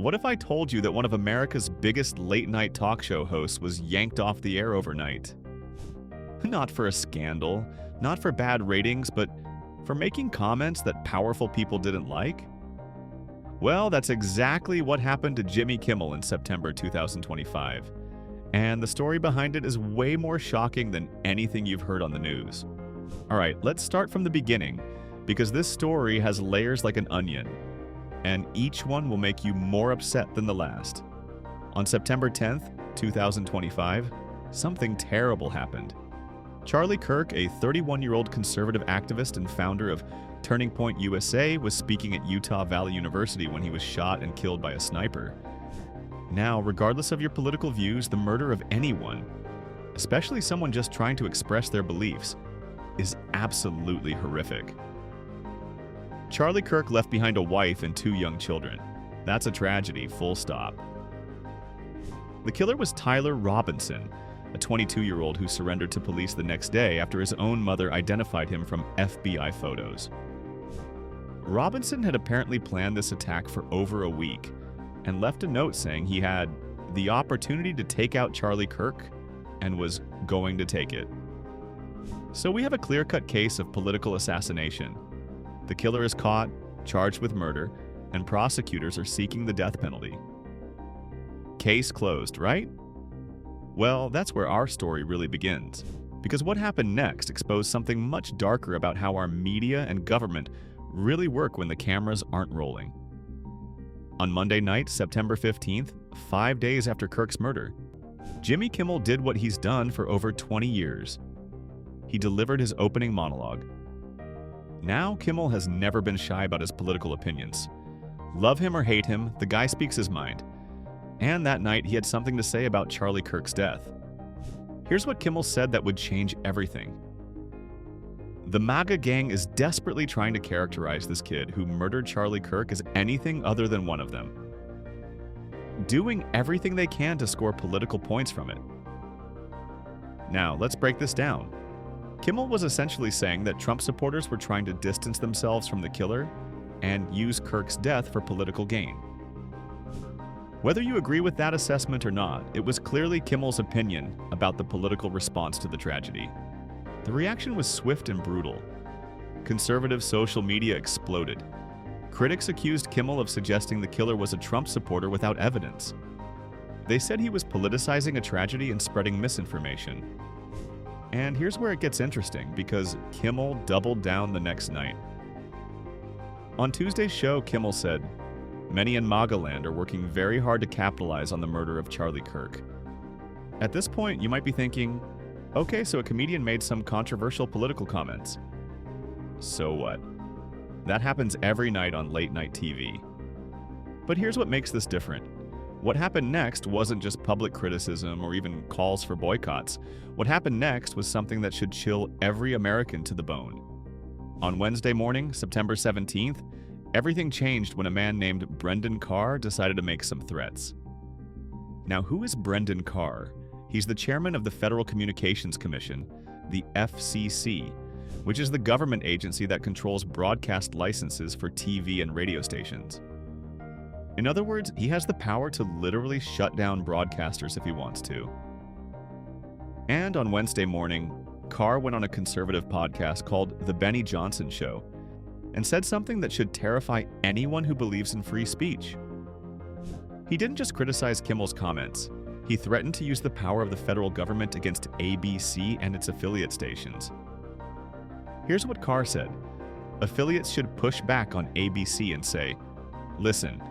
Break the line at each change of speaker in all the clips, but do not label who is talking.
What if I told you that one of America's biggest late-night talk show hosts was yanked off the air overnight? Not for a scandal, not for bad ratings, but for making comments that powerful people didn't like? Well, that's exactly what happened to Jimmy Kimmel in September 2025. And the story behind it is way more shocking than anything you've heard on the news. All right, let's start from the beginning, because this story has layers like an onion, and each one will make you more upset than the last. On September 10th, 2025, something terrible happened. Charlie Kirk, a 31-year-old conservative activist and founder of Turning Point USA, was speaking at Utah Valley University when he was shot and killed by a sniper. Now, regardless of your political views, the murder of anyone, especially someone just trying to express their beliefs, is absolutely horrific. Charlie Kirk left behind a wife and 2 young children. That's a tragedy, full stop. The killer was Tyler Robinson, a 22-year-old who surrendered to police the next day after his own mother identified him from FBI photos. Robinson had apparently planned this attack for over a week and left a note saying he had the opportunity to take out Charlie Kirk and was going to take it. So we have a clear-cut case of political assassination. The killer is caught, charged with murder, and prosecutors are seeking the death penalty. Case closed, right? Well, that's where our story really begins, because what happened next exposed something much darker about how our media and government really work when the cameras aren't rolling. On Monday night, September 15th, 5 days after Kirk's murder, Jimmy Kimmel did what he's done for over 20 years. He delivered his opening monologue. Now, Kimmel has never been shy about his political opinions. Love him or hate him, the guy speaks his mind. And that night, he had something to say about Charlie Kirk's death. Here's what Kimmel said that would change everything. The MAGA gang is desperately trying to characterize this kid who murdered Charlie Kirk as anything other than one of them, doing everything they can to score political points from it. Now, let's break this down. Kimmel was essentially saying that Trump supporters were trying to distance themselves from the killer and use Kirk's death for political gain. Whether you agree with that assessment or not, it was clearly Kimmel's opinion about the political response to the tragedy. The reaction was swift and brutal. Conservative social media exploded. Critics accused Kimmel of suggesting the killer was a Trump supporter without evidence. They said he was politicizing a tragedy and spreading misinformation. And here's where it gets interesting, because Kimmel doubled down the next night. On Tuesday's show, Kimmel said, "Many in MAGA land are working very hard to capitalize on the murder of Charlie Kirk." At this point, you might be thinking, okay, so a comedian made some controversial political comments. So what? That happens every night on late-night TV. But here's what makes this different. What happened next wasn't just public criticism or even calls for boycotts. What happened next was something that should chill every American to the bone. On Wednesday morning, September 17th, everything changed when a man named Brendan Carr decided to make some threats. Now, who is Brendan Carr? He's the chairman of the Federal Communications Commission, the FCC, which is the government agency that controls broadcast licenses for TV and radio stations. In other words, he has the power to literally shut down broadcasters if he wants to. And on Wednesday morning, Carr went on a conservative podcast called The Benny Johnson Show and said something that should terrify anyone who believes in free speech. He didn't just criticize Kimmel's comments. He threatened to use the power of the federal government against ABC and its affiliate stations. Here's what Carr said. Affiliates should push back on ABC and say, "Listen,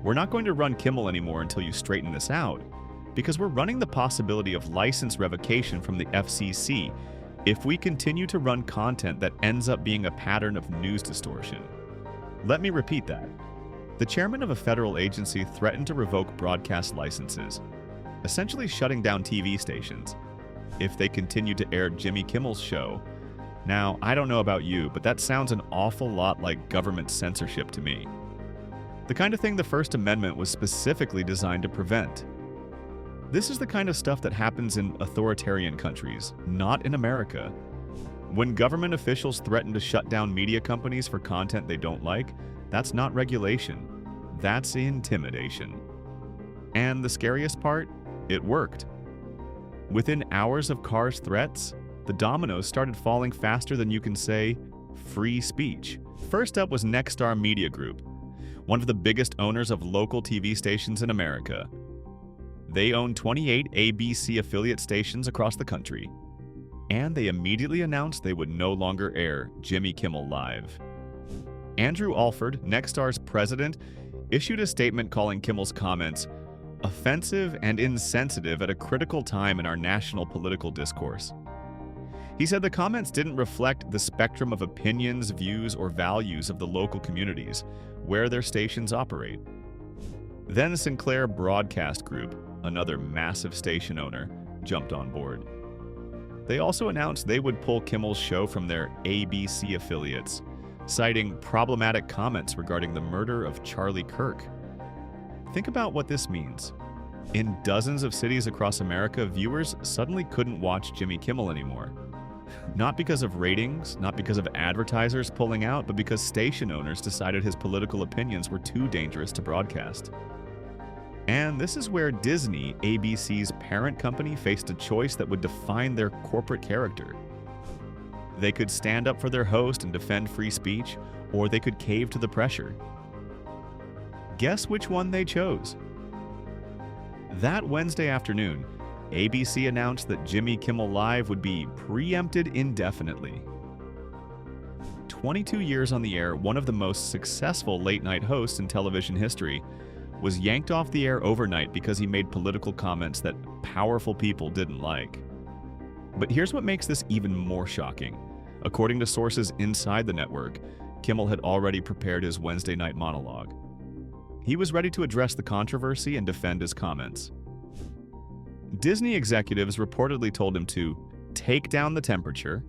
we're not going to run Kimmel anymore until you straighten this out, because we're running the possibility of license revocation from the FCC if we continue to run content that ends up being a pattern of news distortion." Let me repeat that. The chairman of a federal agency threatened to revoke broadcast licenses, essentially shutting down TV stations, if they continue to air Jimmy Kimmel's show. Now, I don't know about you, but that sounds an awful lot like government censorship to me. The kind of thing the First Amendment was specifically designed to prevent. This is the kind of stuff that happens in authoritarian countries, not in America. When government officials threaten to shut down media companies for content they don't like, that's not regulation. That's intimidation. And the scariest part? It worked. Within hours of Carr's threats, the dominoes started falling faster than you can say free speech. First up was Nexstar Media Group, one of the biggest owners of local TV stations in America. They own 28 ABC affiliate stations across the country, and they immediately announced they would no longer air Jimmy Kimmel Live. Andrew Alford, Nexstar's president, issued a statement calling Kimmel's comments offensive and insensitive at a critical time in our national political discourse. He said the comments didn't reflect the spectrum of opinions, views, or values of the local communities where their stations operate. Then Sinclair Broadcast Group, another massive station owner, jumped on board. They also announced they would pull Kimmel's show from their ABC affiliates, citing problematic comments regarding the murder of Charlie Kirk. Think about what this means. In dozens of cities across America, viewers suddenly couldn't watch Jimmy Kimmel anymore. Not because of ratings, not because of advertisers pulling out, but because station owners decided his political opinions were too dangerous to broadcast. And this is where Disney, ABC's parent company, faced a choice that would define their corporate character. They could stand up for their host and defend free speech, or they could cave to the pressure. Guess which one they chose? That Wednesday afternoon, ABC announced that Jimmy Kimmel Live would be preempted indefinitely. 22 years on the air, one of the most successful late-night hosts in television history was yanked off the air overnight because he made political comments that powerful people didn't like. But here's what makes this even more shocking. According to sources inside the network, Kimmel had already prepared his Wednesday night monologue. He was ready to address the controversy and defend his comments. Disney executives reportedly told him to take down the temperature,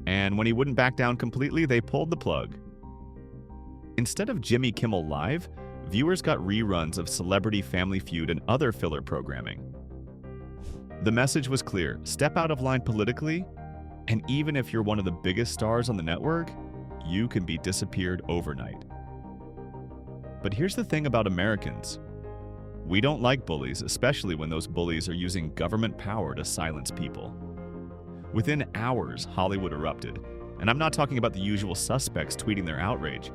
and when he wouldn't back down completely, they pulled the plug. Instead of Jimmy Kimmel Live, viewers got reruns of Celebrity Family Feud and other filler programming. The message was clear: step out of line politically, and even if you're one of the biggest stars on the network, you can be disappeared overnight. But here's the thing about Americans. We don't like bullies, especially when those bullies are using government power to silence people. Within hours, Hollywood erupted. And I'm not talking about the usual suspects tweeting their outrage.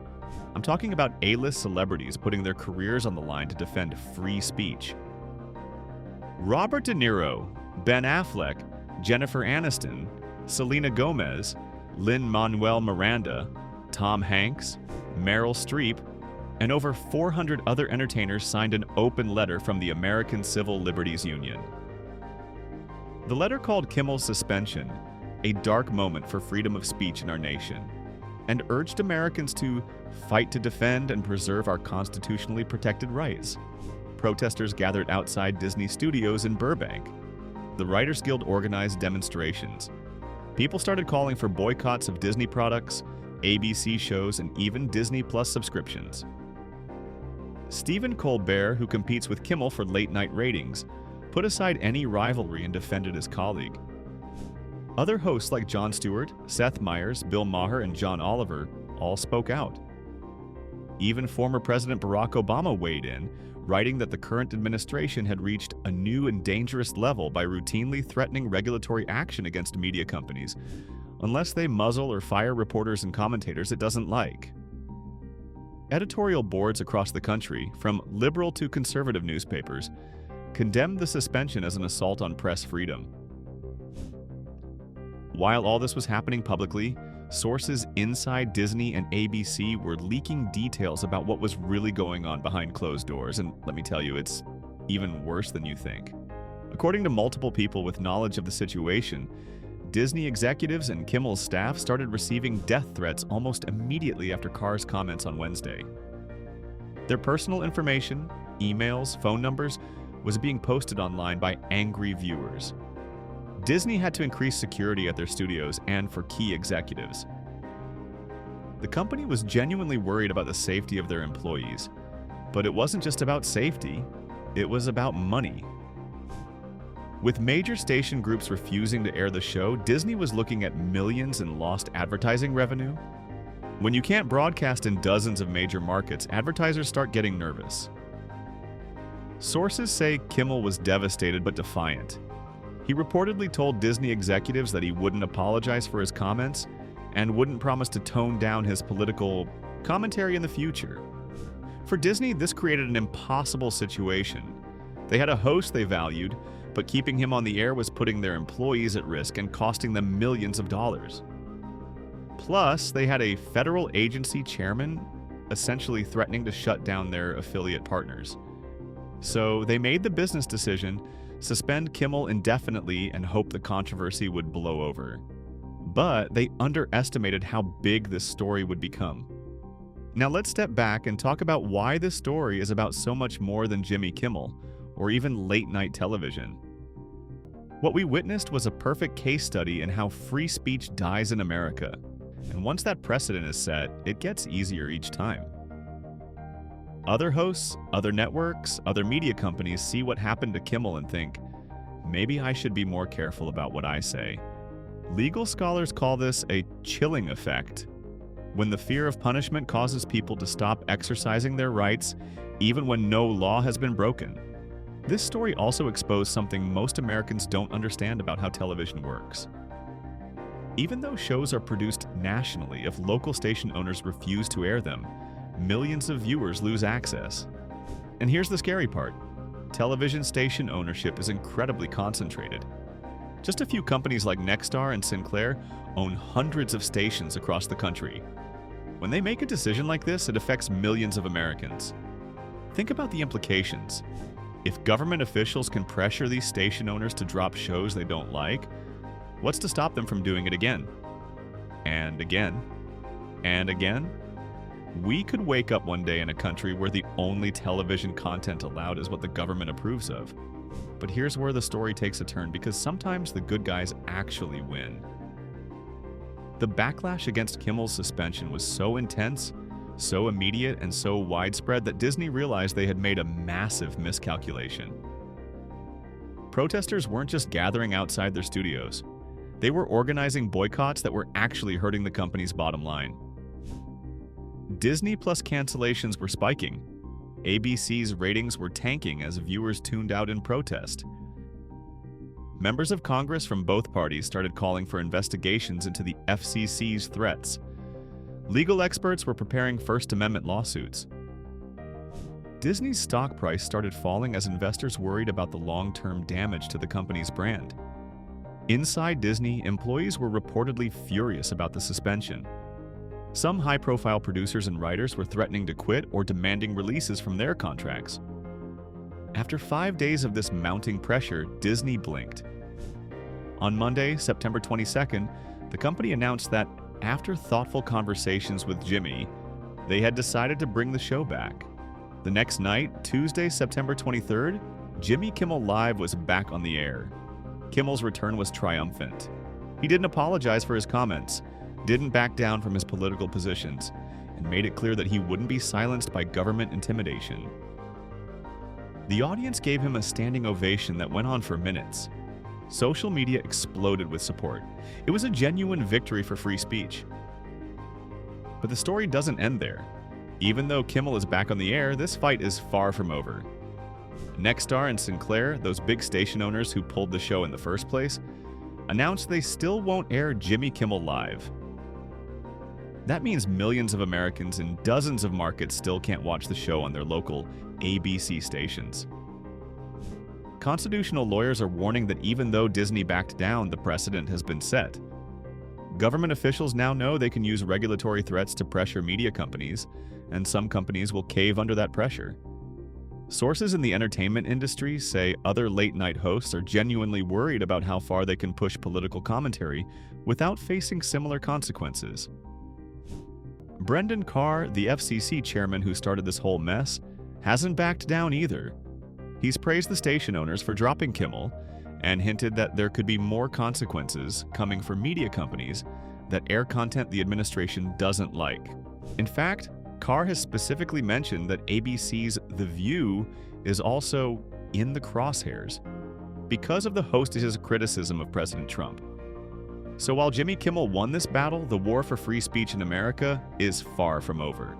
I'm talking about A-list celebrities putting their careers on the line to defend free speech. Robert De Niro, Ben Affleck, Jennifer Aniston, Selena Gomez, Lin-Manuel Miranda, Tom Hanks, Meryl Streep, and over 400 other entertainers signed an open letter from the American Civil Liberties Union. The letter called Kimmel's suspension a dark moment for freedom of speech in our nation, and urged Americans to fight to defend and preserve our constitutionally protected rights. Protesters gathered outside Disney Studios in Burbank. The Writers Guild organized demonstrations. People started calling for boycotts of Disney products, ABC shows, and even Disney Plus subscriptions. Stephen Colbert, who competes with Kimmel for late-night ratings, put aside any rivalry and defended his colleague. Other hosts like Jon Stewart, Seth Meyers, Bill Maher, and John Oliver all spoke out. Even former President Barack Obama weighed in, writing that the current administration had reached a new and dangerous level by routinely threatening regulatory action against media companies unless they muzzle or fire reporters and commentators it doesn't like. Editorial boards across the country, from liberal to conservative newspapers, condemned the suspension as an assault on press freedom. While all this was happening publicly, sources inside Disney and ABC were leaking details about what was really going on behind closed doors, and let me tell you, it's even worse than you think. According to multiple people with knowledge of the situation, Disney executives and Kimmel's staff started receiving death threats almost immediately after Carr's comments on Wednesday. Their personal information, emails, phone numbers, was being posted online by angry viewers. Disney had to increase security at their studios and for key executives. The company was genuinely worried about the safety of their employees, but it wasn't just about safety, it was about money. With major station groups refusing to air the show, Disney was looking at millions in lost advertising revenue, When you can't broadcast in dozens of major markets, advertisers start getting nervous. Sources say Kimmel was devastated but defiant. He reportedly told Disney executives that he wouldn't apologize for his comments and wouldn't promise to tone down his political commentary in the future. For Disney, this created an impossible situation. They had a host they valued, but keeping him on the air was putting their employees at risk and costing them millions of dollars. Plus, they had a federal agency chairman essentially threatening to shut down their affiliate partners. So they made the business decision, suspend Kimmel indefinitely and hope the controversy would blow over. But they underestimated how big this story would become. Now let's step back and talk about why this story is about so much more than Jimmy Kimmel, or even late-night television. What we witnessed was a perfect case study in how free speech dies in America. And once that precedent is set, it gets easier each time. Other hosts, other networks, other media companies see what happened to Kimmel and think, maybe I should be more careful about what I say. Legal scholars call this a chilling effect, when the fear of punishment causes people to stop exercising their rights even when no law has been broken. This story also exposed something most Americans don't understand about how television works. Even though shows are produced nationally, if local station owners refuse to air them, millions of viewers lose access. And here's the scary part. Television station ownership is incredibly concentrated. Just a few companies like Nexstar and Sinclair own hundreds of stations across the country. When they make a decision like this, it affects millions of Americans. Think about the implications. If government officials can pressure these station owners to drop shows they don't like, what's to stop them from doing it again? And again? And again? We could wake up one day in a country where the only television content allowed is what the government approves of. But here's where the story takes a turn, because sometimes the good guys actually win. The backlash against Kimmel's suspension was so intense, so immediate, and so widespread that Disney realized they had made a massive miscalculation. Protesters weren't just gathering outside their studios. They were organizing boycotts that were actually hurting the company's bottom line. Disney Plus cancellations were spiking. ABC's ratings were tanking as viewers tuned out in protest. Members of Congress from both parties started calling for investigations into the FCC's threats. Legal experts were preparing First Amendment lawsuits. Disney's stock price started falling as investors worried about the long-term damage to the company's brand. Inside Disney, employees were reportedly furious about the suspension. Some high-profile producers and writers were threatening to quit or demanding releases from their contracts. After 5 days of this mounting pressure, Disney blinked. On Monday, September 22nd, the company announced that, after thoughtful conversations with Jimmy, they had decided to bring the show back. The next night, Tuesday, September 23rd, Jimmy Kimmel Live was back on the air. Kimmel's return was triumphant. He didn't apologize for his comments, didn't back down from his political positions, and made it clear that he wouldn't be silenced by government intimidation. The audience gave him a standing ovation that went on for minutes. Social media exploded with support. It was a genuine victory for free speech. But the story doesn't end there. Even though Kimmel is back on the air, this fight is far from over. Nexstar and Sinclair, those big station owners who pulled the show in the first place, announced they still won't air Jimmy Kimmel Live. That means millions of Americans in dozens of markets still can't watch the show on their local ABC stations. Constitutional lawyers are warning that even though Disney backed down, the precedent has been set. Government officials now know they can use regulatory threats to pressure media companies, and some companies will cave under that pressure. Sources in the entertainment industry say other late-night hosts are genuinely worried about how far they can push political commentary without facing similar consequences. Brendan Carr, the FCC chairman who started this whole mess, hasn't backed down either. He's praised the station owners for dropping Kimmel and hinted that there could be more consequences coming for media companies that air content the administration doesn't like. In fact, Carr has specifically mentioned that ABC's The View is also in the crosshairs because of the host's criticism of President Trump. So while Jimmy Kimmel won this battle, the war for free speech in America is far from over.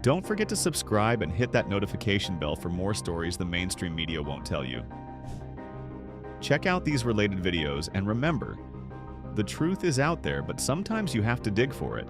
Don't forget to subscribe and hit that notification bell for more stories the mainstream media won't tell you. Check out these related videos, and remember, the truth is out there, but sometimes you have to dig for it.